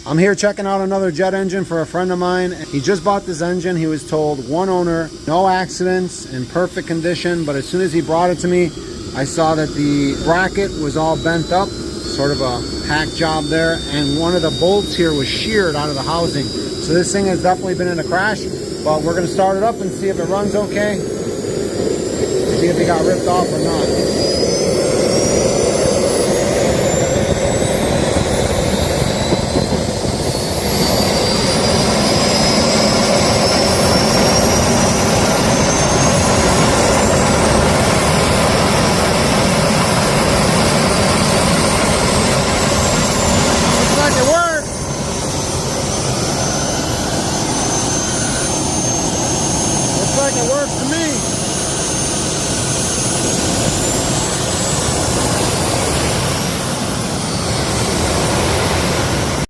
I'm here checking out another jet engine for a friend of mine. He just bought this engine. He was told one owner, no accidents, in perfect condition. But as soon as he brought it to me, I saw that the bracket was all bent up, sort of a hack job there. And one of the bolts here was sheared out of the housing. So this thing has definitely been in a crash. But we're going to start it up and see if it runs okay. See if it got ripped off or not.